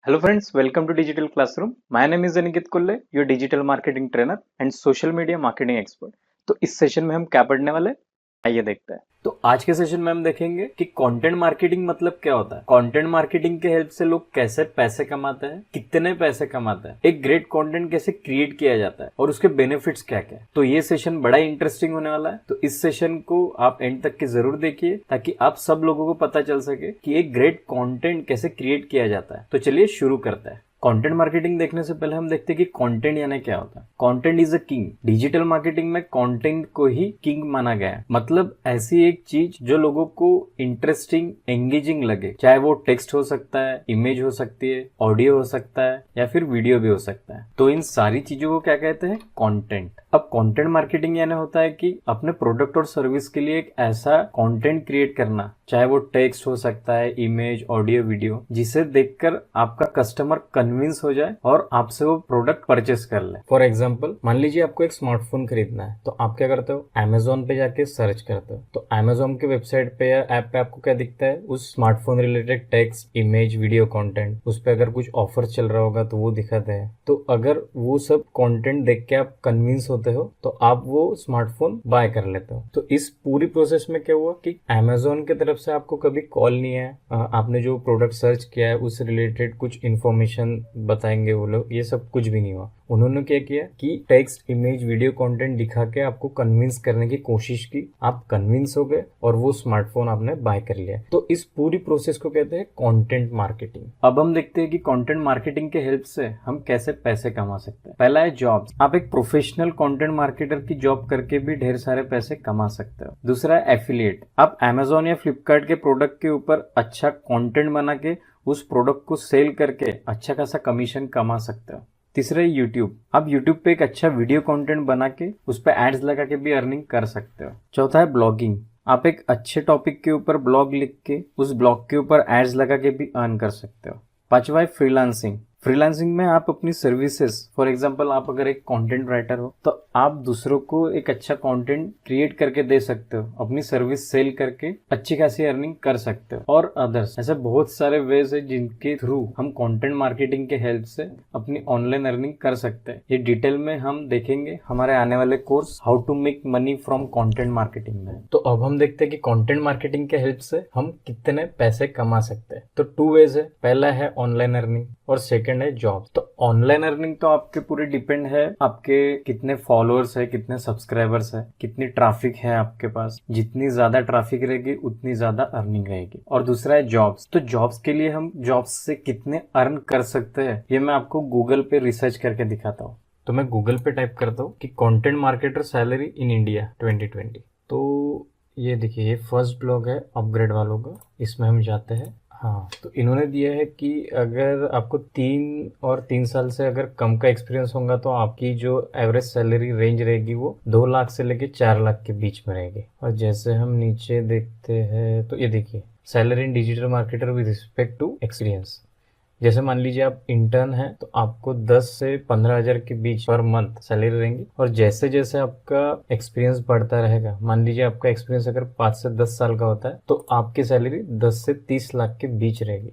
Hello friends, welcome to Digital Classroom. My name is Aniket Kulle, your digital marketing trainer and social media marketing expert. तो इस session में हम क्या पढ़ने वाले हैं? आइए देखते हैं। तो आज के सेशन में हम देखेंगे कि कंटेंट मार्केटिंग मतलब क्या होता है, कंटेंट मार्केटिंग के हेल्प से लोग कैसे पैसे कमाते हैं, कितने पैसे कमाते हैं, एक ग्रेट कंटेंट कैसे क्रिएट किया जाता है और उसके बेनिफिट्स क्या क्या है। तो ये सेशन बड़ा इंटरेस्टिंग होने वाला है, तो इस सेशन को आप एंड तक के जरूर देखिए ताकि आप सब लोगों को पता चल सके कि एक ग्रेट कंटेंट कैसे क्रिएट किया जाता है। तो चलिए शुरू करते हैं। कंटेंट मार्केटिंग देखने से पहले हम देखते हैं कि कंटेंट यानी क्या होता है। Content is a king. Digital marketing में कंटेंट को ही किंग माना गया है, मतलब ऐसी एक चीज जो लोगों को इंटरेस्टिंग एंगेजिंग लगे, चाहे वो टेक्स्ट हो सकता है, इमेज हो सकती है, ऑडियो हो सकता है या फिर वीडियो भी हो सकता है। तो इन सारी चीजों को क्या कहते हैं? कंटेंट। अब कंटेंट मार्केटिंग यानी होता है कि अपने प्रोडक्ट और सर्विस के लिए एक ऐसा कंटेंट क्रिएट करना, चाहे वो टेक्स्ट हो सकता है, इमेज, ऑडियो, वीडियो, जिसे देखकर आपका कस्टमर कन्विंस हो जाए और आपसे वो प्रोडक्ट परचेस कर ले। फॉर एग्जांपल, मान लीजिए आपको एक स्मार्टफोन खरीदना है, तो आप क्या करते हो? Amazon पे जाके सर्च करते हो। तो Amazon के वेबसाइट पे या ऐप पे आपको क्या दिखता है? उस smartphone related text, image, video content, उस पे अगर कुछ ऑफर चल रहा होगा तो वो दिखाते हैं। तो अगर वो सब कंटेंट देख के आप कन्विंस होते हो तो आप वो स्मार्टफोन बाय कर लेते हो। तो इस पूरी प्रोसेस में क्या हुआ कि Amazon की तरफ से आपको कभी कॉल नहीं है, आपने जो प्रोडक्ट सर्च किया है उस रिलेटेड कुछ इन्फॉर्मेशन बताएंगे वो लोग, ये सब कुछ भी नहीं हुआ। उन्होंने क्या किया कि टेक्स्ट, इमेज, वीडियो कंटेंट दिखा के आपको कन्विंस करने की कोशिश की, आप कन्विंस हो गए और वो स्मार्टफोन आपने बाय कर लिया। तो इस पूरी प्रोसेस को कहते हैं कंटेंट मार्केटिंग। अब हम देखते हैं कि कंटेंट मार्केटिंग के हेल्प से हम कैसे पैसे कमा सकते हैं। पहला है जॉब्स। आप एक प्रोफेशनल कंटेंट मार्केटर की जॉब करके भी ढेर सारे पैसे कमा सकते हो। दूसरा है एफिलिएट। आप Amazon या फ्लिपकार्ट के प्रोडक्ट के ऊपर अच्छा कंटेंट बना के उस प्रोडक्ट को सेल करके अच्छा खासा कमीशन कमा सकते हो। तीसरा है यूट्यूब। आप यूट्यूब पे एक अच्छा वीडियो कंटेंट बना के उस पे एड्स लगा के भी अर्निंग कर सकते हो। चौथा है ब्लॉगिंग। आप एक अच्छे टॉपिक के ऊपर ब्लॉग लिख के उस ब्लॉग के ऊपर एड्स लगा के भी अर्न कर सकते हो। पांचवा है फ्रीलांसिंग। फ्रीलांसिंग में आप अपनी सर्विसेज, फॉर एग्जांपल आप अगर एक कंटेंट राइटर हो तो आप दूसरों को एक अच्छा कंटेंट क्रिएट करके दे सकते हो, अपनी सर्विस सेल करके अच्छी खासी अर्निंग कर सकते हो। और अदर्स ऐसे बहुत सारे वेज है जिनके थ्रू हम कंटेंट मार्केटिंग के हेल्प से अपनी ऑनलाइन अर्निंग कर सकते हैं। ये डिटेल में हम देखेंगे हमारे आने वाले course how to make money from content marketing में। तो अब हम देखते हैं कि कंटेंट मार्केटिंग के हेल्प से हम कितने पैसे कमा सकते हैं। तो टू वेज है। पहला है ऑनलाइन अर्निंग और सेकंड है जॉब। तो ऑनलाइन अर्निंग तो आपके पूरे डिपेंड है आपके कितने फॉलोअर्स है, कितने सब्सक्राइबर्स है, कितनी ट्रैफिक है आपके पास। जितनी ज्यादा ट्रैफिक रहेगी उतनी ज्यादा अर्निंग रहेगी। और दूसरा है जॉब्स। तो जॉब्स के लिए हम जॉब्स से कितने अर्न कर सकते हैं ये मैं आपको गूगल पे रिसर्च करके दिखाता हूँ। तो मैं गूगल पे टाइप करता हूँ कि content marketer salary in India 2020। तो ये देखिए, ये फर्स्ट ब्लॉग है अपग्रेड वालों का, इसमें हम जाते हैं। हाँ, तो इन्होंने दिया है कि अगर आपको 3 साल से अगर कम का एक्सपीरियंस होगा तो आपकी जो एवरेज सैलरी रेंज रहेगी वो 2 लाख से लेके 4 लाख के बीच में रहेगी। और जैसे हम नीचे देखते हैं तो ये देखिए, salary in digital marketer with respect to experience. जैसे मान लीजिए आप इंटर्न हैं तो आपको 10 से 15 हजार के बीच पर मंथ सैलरी रहेंगी। और जैसे जैसे आपका एक्सपीरियंस बढ़ता रहेगा, मान लीजिए आपका एक्सपीरियंस अगर 5 से 10 साल का होता है तो आपकी सैलरी 10 से 30 लाख के बीच रहेगी।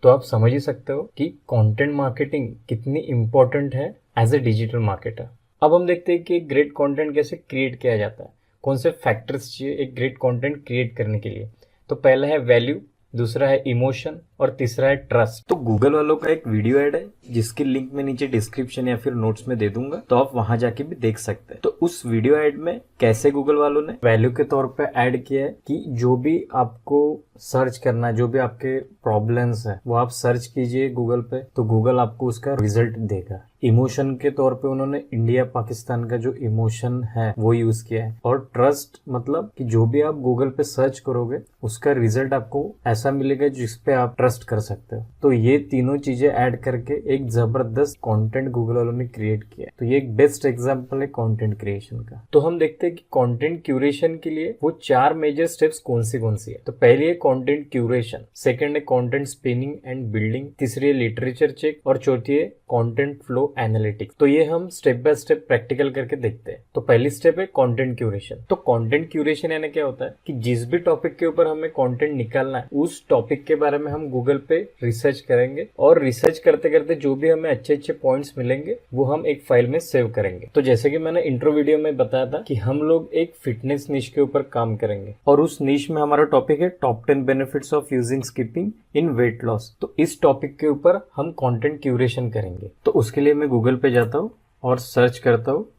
तो आप समझ ही सकते हो कि कंटेंट मार्केटिंग कितनी इंपॉर्टेंट है एज ए डिजिटल मार्केटर। अब हम देखते हैं कि एक ग्रेट कंटेंट कैसे क्रिएट किया जाता है, कौन से फैक्टर्स चाहिए एक ग्रेट कंटेंट क्रिएट करने के लिए। तो पहला है वैल्यू, दूसरा है इमोशन और तीसरा है ट्रस्ट। तो गूगल वालों का एक वीडियो ऐड है जिसकी लिंक मैं नीचे डिस्क्रिप्शन या फिर नोट्स में दे दूंगा, तो आप वहां जाके भी देख सकते हैं। तो उस वीडियो ऐड में कैसे गूगल वालों ने वैल्यू के तौर पे ऐड किया है कि जो भी आपको सर्च करना है, जो भी आपके प्रॉब्लम्स है वो आप सर्च कीजिए गूगल पे, तो गूगल आपको उसका रिजल्ट देगा। इमोशन के तौर पे उन्होंने इंडिया पाकिस्तान का जो इमोशन है वो यूज किया है। और ट्रस्ट मतलब कि जो भी आप गूगल पे सर्च करोगे उसका रिजल्ट आपको ऐसा मिलेगा जिसपे आप ट्रस्ट कर सकते हो। तो ये तीनों चीजें ऐड करके एक जबरदस्त कंटेंट गूगल वालों ने क्रिएट किया है। तो ये एक बेस्ट एग्जांपल है कंटेंट क्रिएशन का। तो हम देखते हैं कि कंटेंट क्यूरेशन के लिए वो 4 मेजर स्टेप्स कौन सी है। तो पहली है कंटेंट क्यूरेशन, सेकंड है कंटेंट स्पिनिंग एंड बिल्डिंग, तीसरी है लिटरेचर चेक और चौथी है कंटेंट फ्लो एनालिटिक्स। तो ये हम स्टेप बाय स्टेप प्रैक्टिकल करके देखते हैं। तो पहली स्टेप है कंटेंट क्यूरेशन। तो कंटेंट क्यूरेशन यानी क्या होता है कि जिस भी टॉपिक के ऊपर हमें कंटेंट निकालना है उस टॉपिक के बारे में हम गूगल पे रिसर्च करेंगे और रिसर्च करते करते जो भी हमें अच्छे अच्छे पॉइंट्स मिलेंगे वो हम एक फाइल में सेव करेंगे। तो जैसे कि मैंने इंट्रो वीडियो में बताया था कि हम लोग एक फिटनेस निश के ऊपर काम करेंगे और उस निश में हमारा टॉपिक है top 10 benefits of using skipping in weight loss. तो इस टॉपिक के ऊपर हम कंटेंट क्यूरेशन करेंगे। तो उसके लिए मैं गूगल पे जाता हूँ और सर्च करता हूँ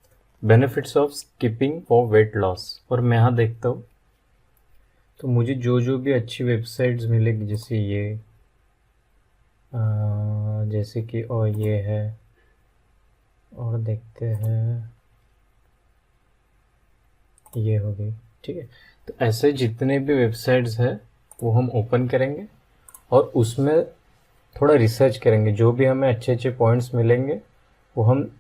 benefits of skipping for weight loss और मैं यहाँ देखता हूँ तो मुझे जो जो भी अच्छी वेबसाइट्स मिलेगी जैसे ये जैसे कि और ये है और देखते हैं ये हो गई। ठीक है, तो ऐसे जितने भी वेबसाइट्स हैं वो हम ओपन करेंगे और उसमें थोड़ा रिसर्च करेंगे। जो भी हमें अच्छे अच्छे पॉइंट्स मिलेंगे वो हम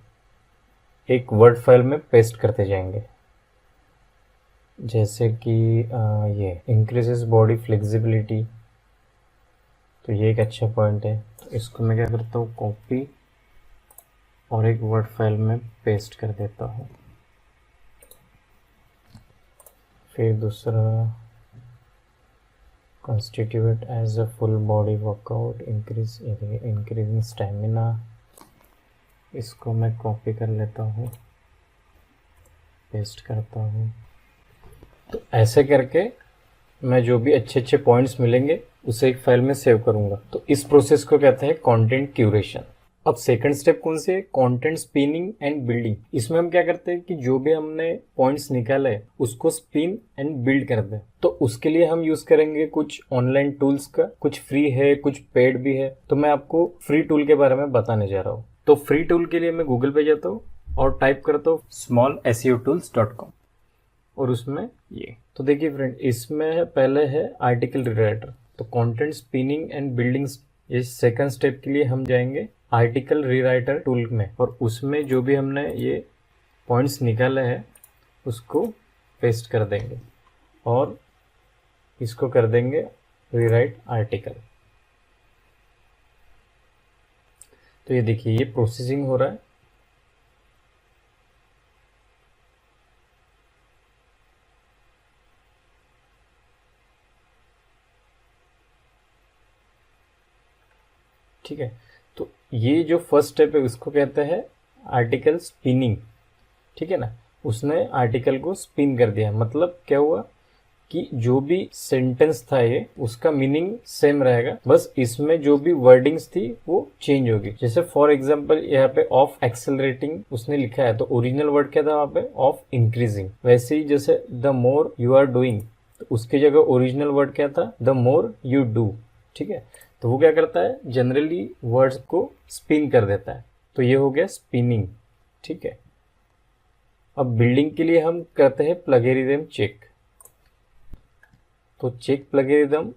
एक वर्ड फाइल में पेस्ट करते जाएंगे। जैसे कि ये इंक्रीजेस बॉडी फ्लेक्सिबिलिटी, तो ये एक अच्छा पॉइंट है। तो इसको मैं क्या करता हूँ कॉपी और एक वर्ड फाइल में पेस्ट कर देता हूँ। फिर दूसरा constitute as a full body workout increasing stamina, इसको मैं कॉपी कर लेता हूँ पेस्ट करता हूँ। तो ऐसे करके मैं जो भी अच्छे अच्छे पॉइंट्स मिलेंगे उसे एक फाइल में सेव करूँगा। तो इस प्रोसेस को कहते हैं कंटेंट क्यूरेशन। अब सेकंड स्टेप कौन सी है? Content spinning and building. इसमें हम क्या करते हैं कि जो भी हमने पॉइंट्स निकाले हैं उसको स्पिन एंड बिल्ड करते हैं। तो उसके लिए हम यूज करेंगे कुछ ऑनलाइन टूल्स का, कुछ फ्री है कुछ पेड भी है। तो मैं आपको फ्री टूल के बारे में बताने जा रहा हूँ। तो फ्री टूल के लिए मैं गूगल पे जाता हूँ और टाइप करता हूँ smallseotools.com और उसमें ये तो देखिए फ्रेंड, इसमें पहले है आर्टिकल रीराइटर। तो कंटेंट स्पिनिंग एंड बिल्डिंग, इस सेकंड स्टेप के लिए हम जाएंगे आर्टिकल रीराइटर टूल में और उसमें जो भी हमने ये पॉइंट्स निकाले हैं उसको पेस्ट कर देंगे और इसको कर देंगे रीराइट आर्टिकल। तो ये देखिए ये प्रोसेसिंग हो रहा है। ठीक है, तो ये जो फर्स्ट स्टेप है उसको कहते हैं आर्टिकल स्पिनिंग। ठीक है ना, उसने आर्टिकल को स्पिन कर दिया। मतलब क्या हुआ कि जो भी सेंटेंस था ये उसका मीनिंग सेम रहेगा, बस इसमें जो भी वर्डिंग्स थी वो चेंज होगी। जैसे फॉर एग्जांपल यहाँ पे ऑफ एक्सेलरेटिंग उसने लिखा है तो ओरिजिनल वर्ड क्या था वहाँ पे? Of increasing. वैसे ही जैसे the more you are doing तो उसकी जगह ओरिजिनल वर्ड क्या था? The more you do. ठीक है, तो वो क्या करता है जनरली वर्ड्स को स्पिन कर देता है। तो ये हो गया स्पिनिंग। ठीक है, अब बिल्डिंग के लिए हम करते हैं प्लगेरिज्म चेक। तो चेक प्लगेरिज्म,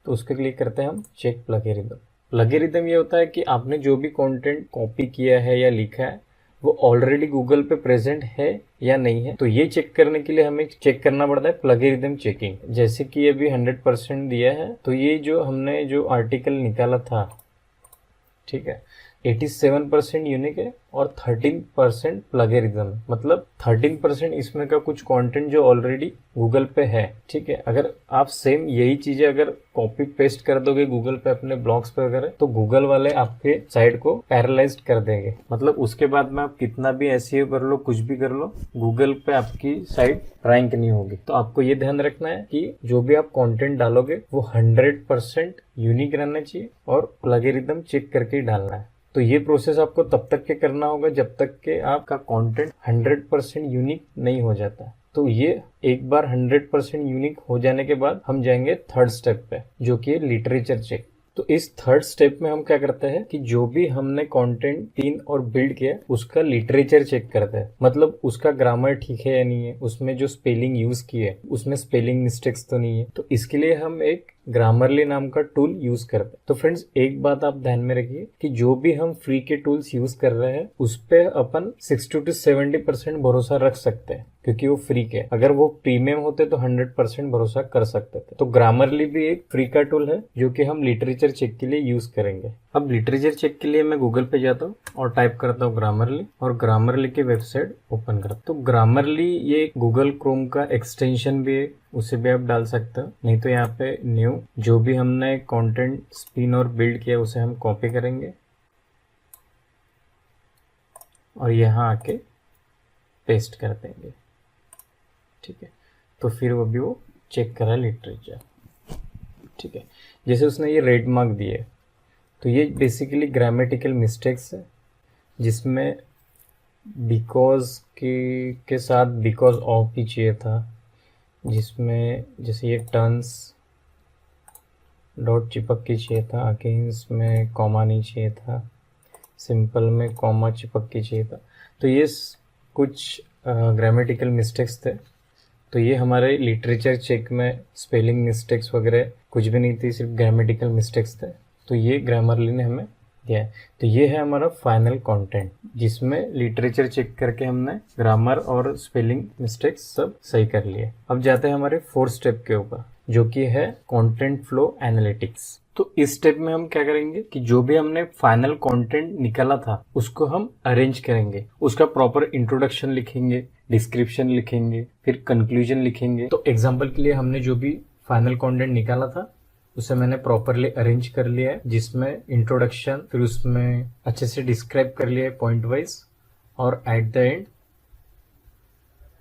तो उसके लिए करते हैं हम चेक प्लगेरिज्म। प्लगेरिज्म ये होता है कि आपने जो भी कंटेंट कॉपी किया है या लिखा है वो ऑलरेडी गूगल पे प्रेजेंट है या नहीं है। तो ये चेक करने के लिए हमें चेक करना पड़ता है प्लगेरिज्म चेकिंग। जैसे कि अभी 100% दिया है तो ये जो हमने जो आर्टिकल निकाला था, ठीक है, 87% यूनिक है और 13% प्लगेरिज्म। मतलब 13% इसमें का कुछ कंटेंट जो ऑलरेडी गूगल पे है। ठीक है, अगर आप सेम यही चीजें अगर कॉपी पेस्ट कर दोगे गूगल पे अपने ब्लॉग्स पे वगैरह तो गूगल वाले आपके साइट को पैरालाइज्ड कर देंगे। मतलब उसके बाद में आप कितना भी एसईओ कर लो कुछ भी कर लो गूगल पे आपकी साइट रैंक नहीं होगी। तो आपको ये ध्यान रखना है कि जो भी आप कंटेंट डालोगे वो 100% यूनिक रहना चाहिए और प्लगेरिज्म चेक करके ही डालना है। तो ये प्रोसेस आपको तब तक के करना होगा जब तक के आपका कंटेंट 100% यूनिक नहीं हो जाता। तो ये एक बार 100% यूनिक हो जाने के बाद हम जाएंगे थर्ड स्टेप पे जो कि है लिटरेचर चेक। तो इस थर्ड स्टेप में हम क्या करते हैं कि जो भी हमने कंटेंट पिन और बिल्ड किया उसका लिटरेचर चेक करते हैं। मतलब उसका ग्रामर ठीक है या नहीं है, उसमें जो स्पेलिंग यूज की है उसमें स्पेलिंग मिस्टेक्स तो नहीं है। तो इसके लिए हम एक ग्रामरली नाम का टूल यूज करते हैं। तो फ्रेंड्स एक बात आप ध्यान में रखिए कि जो भी हम फ्री के टूल्स यूज कर रहे हैं उस पे अपन 60 to 70% भरोसा रख सकते हैं क्योंकि वो फ्री के। अगर वो प्रीमियम होते तो 100% भरोसा कर सकते थे। तो ग्रामरली भी एक फ्री का टूल है जो कि हम लिटरेचर चेक के लिए यूज करेंगे। अब लिटरेचर चेक के लिए मैं गूगल पे जाता हूँ और टाइप करता हूँ ग्रामरली, और ग्रामरली की वेबसाइट ओपन करता हूँ। तो ग्रामरली ये गूगल क्रोम का एक्सटेंशन भी है, उसे भी आप डाल सकते हो। नहीं तो यहाँ पे न्यू जो भी हमने कंटेंट स्पिन और बिल्ड किया उसे हम कॉपी करेंगे और यहाँ आके पेस्ट कर देंगे। ठीक है, तो फिर वो भी वो चेक करा लिटरेचर। ठीक है, जैसे उसने ये रेड मार्क दिए तो ये बेसिकली ग्रामेटिकल मिस्टेक्स है, जिसमें बिकॉज के साथ बिकॉज ऑफ भी चाहिए था, जिसमें जैसे ये टर्न्स डॉट चिपक के चाहिए था, अगेंस्ट में कॉमा नहीं चाहिए था, सिंपल में कॉमा चिपक के चाहिए था। तो ये कुछ ग्रामेटिकल मिस्टेक्स थे। तो ये हमारे लिटरेचर चेक में स्पेलिंग मिस्टेक्स वगैरह कुछ भी नहीं थी, सिर्फ ग्रामेटिकल मिस्टेक्स थे। तो ये ग्रामरली ने हमें दिया है। तो ये है हमारा फाइनल कंटेंट, जिसमें लिटरेचर चेक करके हमने ग्रामर और स्पेलिंग मिस्टेक्स सब सही कर लिए। अब जाते हैं हमारे 4th स्टेप के ऊपर, जो कि है कंटेंट फ्लो एनालिटिक्स। तो इस स्टेप में हम क्या करेंगे कि जो भी हमने फाइनल कंटेंट निकाला था उसको हम अरेंज करेंगे, उसका प्रॉपर इंट्रोडक्शन लिखेंगे, डिस्क्रिप्शन लिखेंगे, फिर कंक्लूजन लिखेंगे। तो एग्जांपल के लिए हमने जो भी फाइनल कंटेंट निकाला था उसे मैंने प्रॉपरली अरेंज कर लिया है, जिसमें इंट्रोडक्शन, फिर उसमें अच्छे से डिस्क्राइब कर लिया है पॉइंट वाइज, और एट द एंड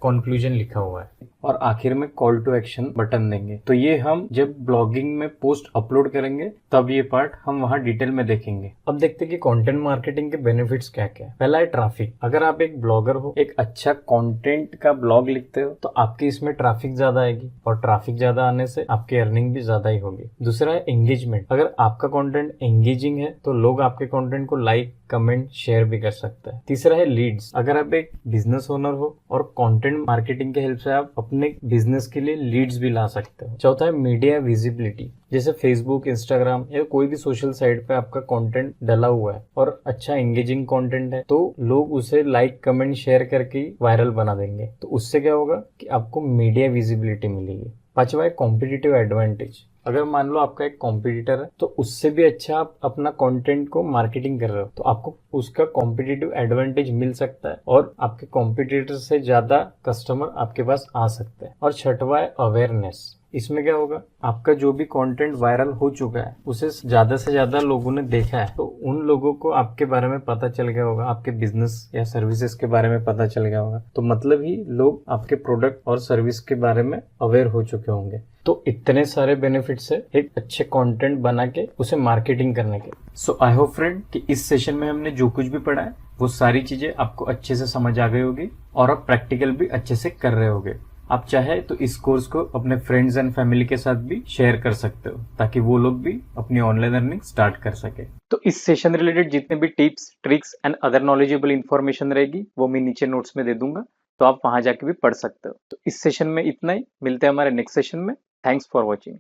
कंक्लूजन लिखा हुआ है, और आखिर में कॉल टू एक्शन बटन देंगे। तो ये हम जब ब्लॉगिंग में पोस्ट अपलोड करेंगे तब ये पार्ट हम वहां डिटेल में देखेंगे। अब देखते हैं कि कंटेंट मार्केटिंग के बेनिफिट्स क्या क्या है। पहला है ट्रैफिक। अगर आप एक ब्लॉगर हो, एक अच्छा कंटेंट का ब्लॉग लिखते हो, तो आपकी इसमें ट्रैफिक ज्यादा आएगी, और ट्रैफिक ज्यादा आने से आपकी अर्निंग भी ज्यादा ही होगी। दूसरा है एंगेजमेंट। अगर आपका कंटेंट एंगेजिंग है तो लोग आपके कंटेंट को लाइक, कमेंट, शेयर भी कर सकते हैं। तीसरा है लीड्स। अगर आप एक बिजनेस ओनर हो और कंटेंट मार्केटिंग के हेल्प से आप अपने बिजनेस के लिए लीड्स भी ला सकते हो। चौथा है मीडिया विजिबिलिटी। जैसे फेसबुक, इंस्टाग्राम या कोई भी सोशल साइट पे आपका कंटेंट डला हुआ है और अच्छा एंगेजिंग कंटेंट है, तो लोग उसे लाइक, कमेंट, शेयर करके वायरल बना देंगे। तो उससे क्या होगा कि आपको मीडिया विजिबिलिटी मिलेगी। पांचवा है कॉम्पिटिटिव एडवांटेज। अगर मान लो आपका एक कॉम्पिटिटर है तो उससे भी अच्छा आप अपना कंटेंट को मार्केटिंग कर रहे हो, तो आपको उसका कॉम्पिटिटिव एडवांटेज मिल सकता है और आपके कॉम्पिटिटर से ज्यादा कस्टमर आपके पास आ सकते हैं। और छठवा है अवेयरनेस। इसमें क्या होगा, आपका जो भी कंटेंट वायरल हो चुका है उसे ज्यादा से ज्यादा लोगों ने देखा है, तो उन लोगों को आपके बारे में पता चल गया होगा, आपके बिजनेस या सर्विसेज के बारे में पता चल गया होगा। तो मतलब ही लोग आपके प्रोडक्ट और सर्विस के बारे में अवेयर हो चुके होंगे। तो इतने सारे बेनिफिट्स है एक अच्छे कंटेंट बना के उसे मार्केटिंग करने के। सो आई होप फ्रेंड कि इस सेशन में हमने जो कुछ भी पढ़ा है वो सारी चीजें आपको अच्छे से समझ आ गई होगी और आप प्रैक्टिकल भी अच्छे से कर रहे होगे। आप चाहे तो इस कोर्स को अपने फ्रेंड्स एंड फैमिली के साथ भी शेयर कर सकते हो, ताकि वो लोग भी अपनी ऑनलाइन अर्निंग स्टार्ट कर सके। तो इस सेशन रिलेटेड जितने भी tips, tricks and other knowledgeable information रहेगी वो मैं नीचे नोट्स में दे दूंगा, तो आप वहां जाके भी पढ़ सकते हो। तो इस सेशन में इतना ही, मिलते हैं हमारे नेक्स्ट सेशन में। Thanks for watching.